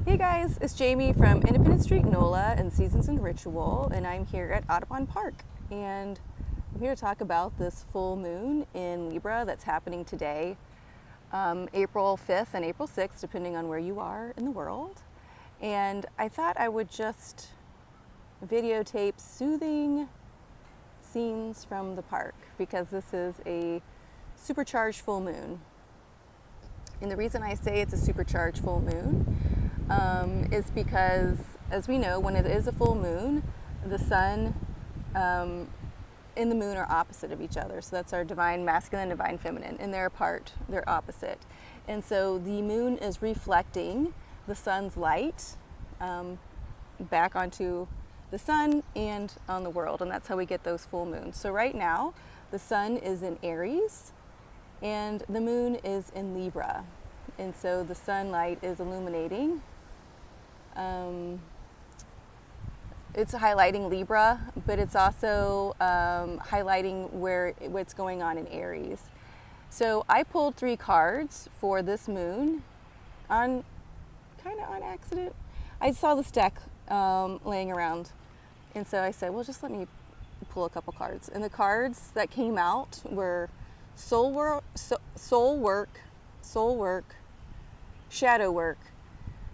Hey guys, it's Jamie from IndependenceStNola and Seasonsinritual, and I'm here at Audubon Park. And I'm here to talk about this full moon in Libra that's happening today, April 5th and April 6th, depending on where you are in the world. And I thought I would just videotape soothing scenes from the park because this is a supercharged full moon. And the reason I say it's a supercharged full moon is because, as we know, when it is a full moon, the sun and the moon are opposite of each other. So that's our divine masculine, divine feminine, and they're apart, they're opposite. And so the moon is reflecting the sun's light back onto the sun and on the world, and that's how we get those full moons. So right now, the sun is in Aries, and the moon is in Libra. And so the sunlight is illuminating. It's highlighting Libra, but it's also highlighting what's going on in Aries. So I pulled 3 cards for this moon kind of on accident. I saw this deck laying around, and so I said, well, just let me pull a couple cards. And the cards that came out were soul work, shadow work,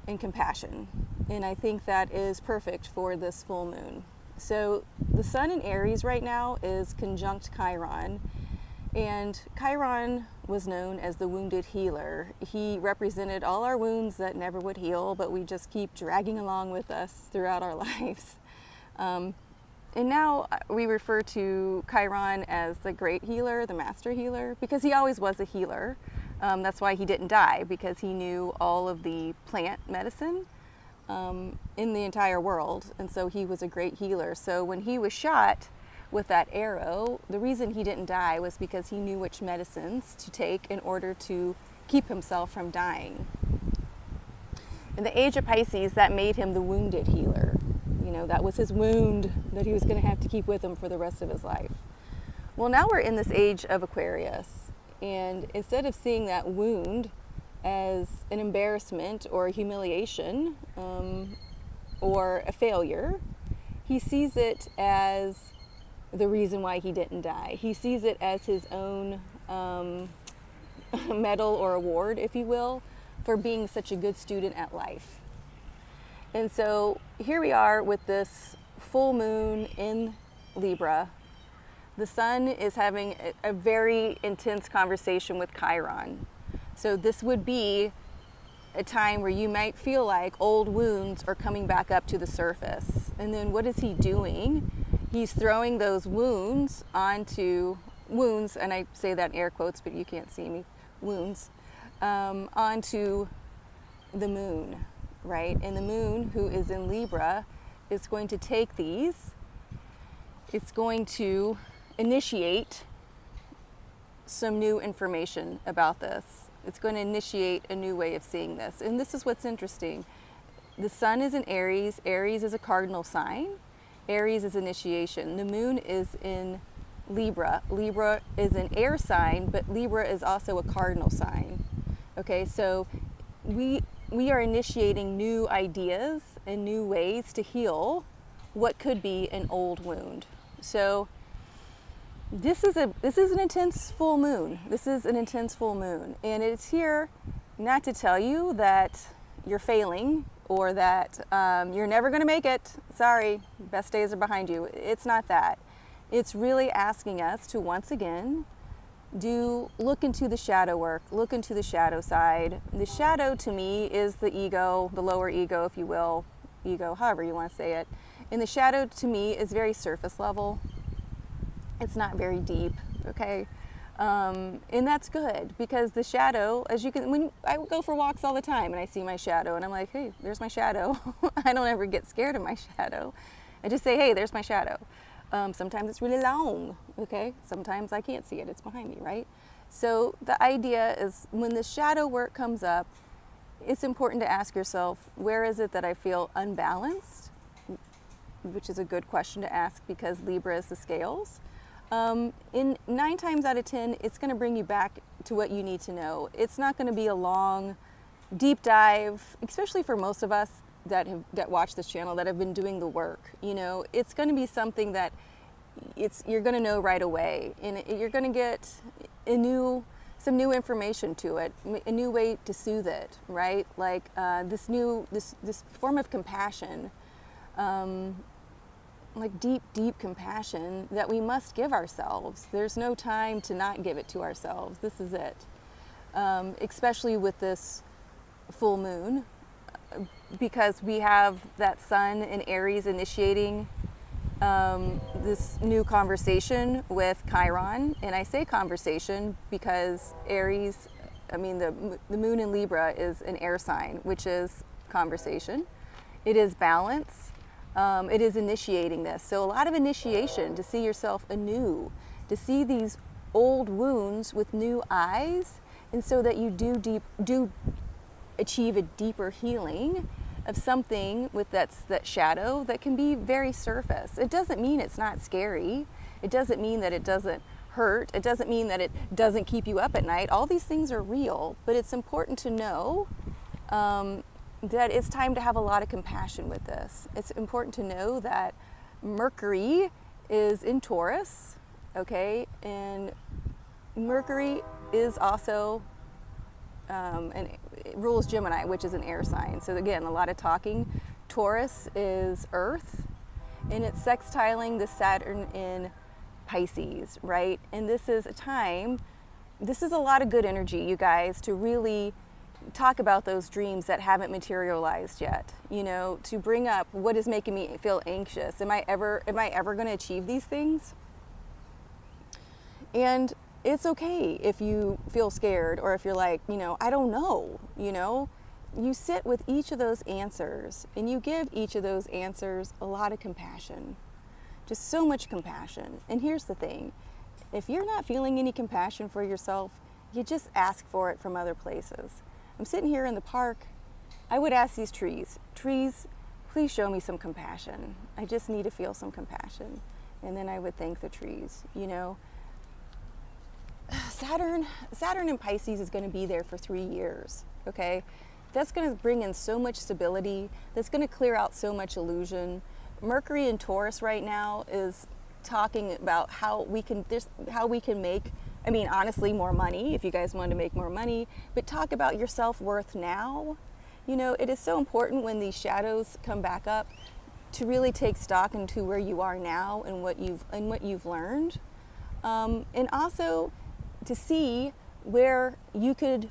and compassion. And I think that is perfect for this full moon. So the sun in Aries right now is conjunct Chiron, and Chiron was known as the wounded healer. He represented all our wounds that never would heal, but we just keep dragging along with us throughout our lives. And now we refer to Chiron as the great healer, the master healer, because he always was a healer. That's why he didn't die, because he knew all of the plant medicine in the entire world, and so he was a great healer. So when he was shot with that arrow, the reason he didn't die was because he knew which medicines to take in order to keep himself from dying. In the age of Pisces, that made him the wounded healer. You know, that was his wound that he was going to have to keep with him for the rest of his life. Well, now we're in this age of Aquarius, and instead of seeing that wound as an embarrassment or a humiliation or a failure, he sees it as the reason why he didn't die. He sees it as his own medal or award, if you will, for being such a good student at life. And so here we are with this full moon in Libra. The sun is having a very intense conversation with Chiron. So this would be a time where you might feel like old wounds are coming back up to the surface. And then what is he doing? He's throwing those wounds, and I say that in air quotes, but you can't see me, wounds, onto the moon, right? And the moon, who is in Libra, is going to take these. It's going to initiate some new information about this. It's going to initiate a new way of seeing this. And this is what's interesting. The sun is in Aries. Aries is a cardinal sign. Aries is initiation. The moon is in Libra. Libra is an air sign, but Libra is also a cardinal sign. Okay, so we are initiating new ideas and new ways to heal what could be an old wound. So this is an intense full moon. This is an intense full moon, and it's here not to tell you that you're failing or that you're never going to make it. Sorry, best days are behind you. It's not that. It's really asking us to once again look into the shadow work, look into the shadow side. The shadow to me is the ego, the lower ego, if you will, ego, however you want to say it. And the shadow to me is very surface level. It's not very deep, okay? And that's good, because the shadow, as you can, when I go for walks all the time and I see my shadow and I'm like, hey, there's my shadow. I don't ever get scared of my shadow. I just say, hey, there's my shadow. Sometimes it's really long, okay? Sometimes I can't see it, it's behind me, right? So the idea is when the shadow work comes up, it's important to ask yourself, where is it that I feel unbalanced? Which is a good question to ask, because Libra is the scales. In 9 times out of 10, it's going to bring you back to what you need to know. It's not going to be a long deep dive, especially for most of us that watch this channel that have been doing the work. You know, it's going to be something that you're going to know right away, and you're going to get some new information to it, a new way to soothe it, right? Like this form of compassion, like deep compassion that we must give ourselves. There's no time to not give it to ourselves. This is it. Especially with this full moon, because we have that sun in Aries initiating this new conversation with Chiron. And I say conversation because Aries, I mean the moon in Libra is an air sign, which is conversation. It is balance. It is initiating this. So a lot of initiation, to see yourself anew, to see these old wounds with new eyes, and so that you do achieve a deeper healing of something with that shadow that can be very surface. It doesn't mean it's not scary. It doesn't mean that it doesn't hurt. It doesn't mean that it doesn't keep you up at night. All these things are real, but it's important to know that it's time to have a lot of compassion with this. It's important to know that Mercury is in Taurus, okay? And Mercury is also and it rules Gemini, which is an air sign. So again, a lot of talking. Taurus is Earth, and it's sextiling the Saturn in Pisces, right? And this is a time, this is a lot of good energy, you guys, to really talk about those dreams that haven't materialized yet. You know, to bring up what is making me feel anxious. Am I ever going to achieve these things? And it's okay if you feel scared, or if you're like, you know, I don't know, you know. You sit with each of those answers and you give each of those answers a lot of compassion. Just so much compassion. And here's the thing. If you're not feeling any compassion for yourself, you just ask for it from other places. I'm sitting here in the park. I would ask these trees, please show me some compassion. I just need to feel some compassion. And then I would thank the trees, you know. Saturn in Pisces is going to be there for 3 years, okay? That's going to bring in so much stability. That's going to clear out so much illusion. Mercury in Taurus right now is talking about how we can make, I mean, honestly, more money, if you guys want to make more money, but talk about your self-worth now. You know, it is so important when these shadows come back up to really take stock into where you are now and what you've learned. And also to see where you could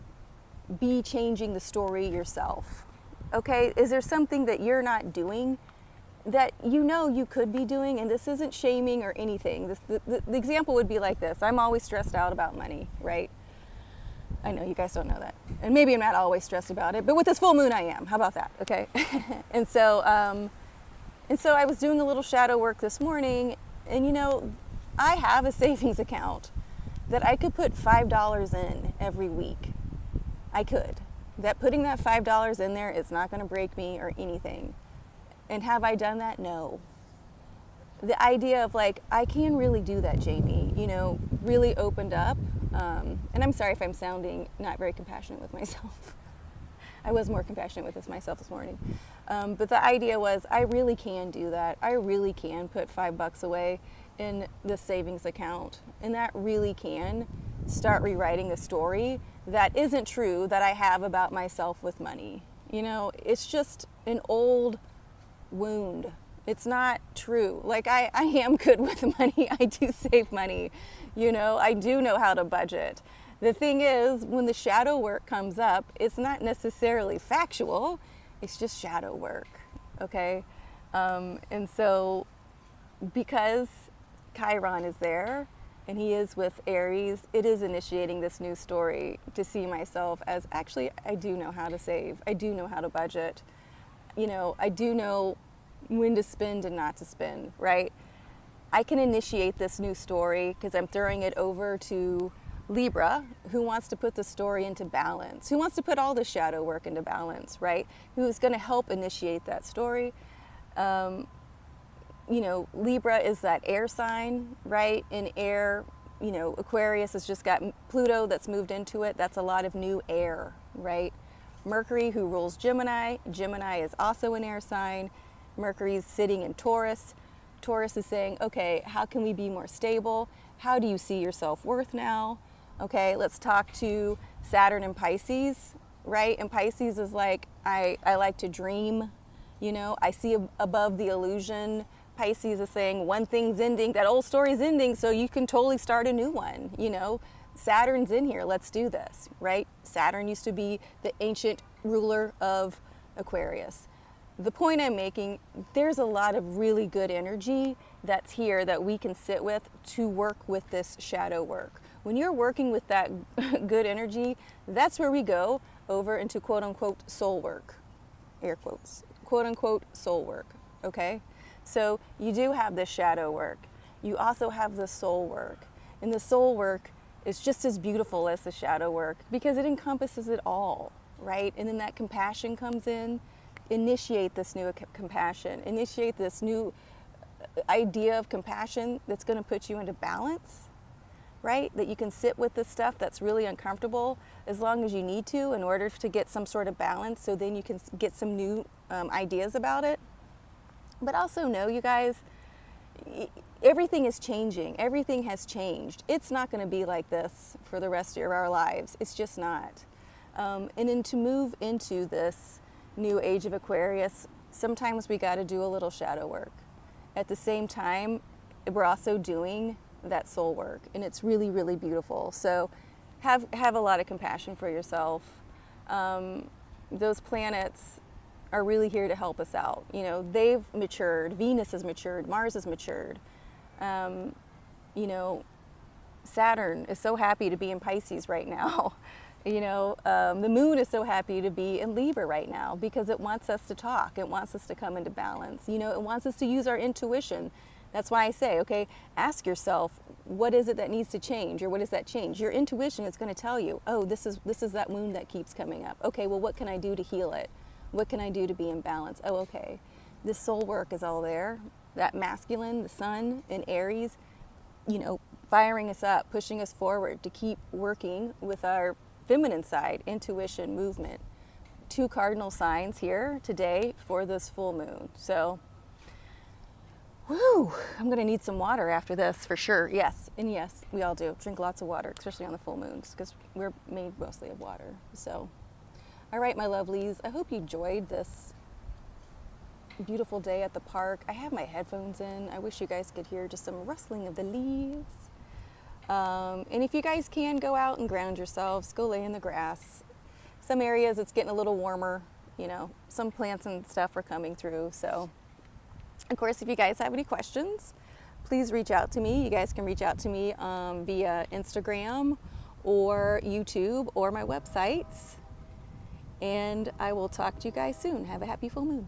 be changing the story yourself. Okay, is there something that you're not doing that you know you could be doing? And this isn't shaming or anything. The example would be like this. I'm always stressed out about money, right? I know you guys don't know that. And maybe I'm not always stressed about it, but with this full moon I am. How about that, okay? And so I was doing a little shadow work this morning, and you know, I have a savings account that I could put $5 in every week. I could. Putting that $5 in there is not going to break me or anything. And have I done that? No. The idea of like, I can really do that, Jamie, you know, really opened up. And I'm sorry if I'm sounding not very compassionate with myself. I was more compassionate with myself this morning. But the idea was, I really can do that. I really can put $5 away in the savings account, and that really can start rewriting a story that isn't true that I have about myself with money. You know, it's just an old wound. It's not true. Like I am good with money. I do save money. You know, I do know how to budget. The thing is, when the shadow work comes up, it's not necessarily factual. It's just shadow work. Okay. And so because Chiron is there and he is with Aries, it is initiating this new story to see myself as, actually, I do know how to save. I do know how to budget. You know, I do know when to spend and not to spend, right? I can initiate this new story because I'm throwing it over to Libra, who wants to put the story into balance, who wants to put all the shadow work into balance, right? Who is going to help initiate that story. You know, Libra is that air sign, right? In air, you know, Aquarius has just got Pluto that's moved into it. That's a lot of new air, right? Mercury, who rules Gemini. Gemini is also an air sign. Mercury is sitting in Taurus. Taurus is saying, okay, how can we be more stable? How do you see your self-worth now? Okay, let's talk to Saturn and Pisces, right? And Pisces is like, I like to dream, you know, I see above the illusion. Pisces is saying one thing's ending, that old story's ending, so you can totally start a new one, you know. Saturn's in here, let's do this, right? Saturn used to be the ancient ruler of Aquarius. The point I'm making, there's a lot of really good energy that's here that we can sit with to work with this shadow work. When you're working with that good energy, that's where we go over into quote unquote soul work, air quotes, quote unquote soul work, okay? So you do have this shadow work. You also have the soul work. And the soul work is just as beautiful as the shadow work because it encompasses it all, right? And then that compassion comes in. Initiate this new compassion. Initiate this new idea of compassion that's going to put you into balance, right? That you can sit with this stuff that's really uncomfortable as long as you need to in order to get some sort of balance, so then you can get some new ideas about it. But also know, you guys, everything is changing. Everything has changed. It's not going to be like this for the rest of our lives. It's just not. And then to move into this new age of Aquarius, sometimes we got to do a little shadow work. At the same time, we're also doing that soul work, and it's really, really beautiful. So have a lot of compassion for yourself. Those planets are really here to help us out. You know, they've matured. Venus has matured. Mars has matured. You know, Saturn is so happy to be in Pisces right now. You know, the moon is so happy to be in Libra right now because it wants us to talk. It wants us to come into balance. You know, it wants us to use our intuition. That's why I say, okay, ask yourself, what is it that needs to change, or what does that change? Your intuition is going to tell you, oh, this is that wound that keeps coming up. Okay, well, what can I do to heal it? What can I do to be in balance? Oh, okay, this soul work is all there. That masculine, the sun in Aries, you know, firing us up, pushing us forward to keep working with our feminine side, intuition, movement. 2 cardinal signs here today for this full moon. So, whew, I'm going to need some water after this for sure. Yes, and yes, we all do. Drink lots of water, especially on the full moons, because we're made mostly of water. So, all right, my lovelies, I hope you enjoyed this beautiful day at the park. I have my headphones in. I wish you guys could hear just some rustling of the leaves. And if you guys can, go out and ground yourselves, go lay in the grass. Some areas it's getting a little warmer, you know, some plants and stuff are coming through. So, of course, if you guys have any questions, please reach out to me. You guys can reach out to me via Instagram or YouTube or my websites. And I will talk to you guys soon. Have a happy full moon.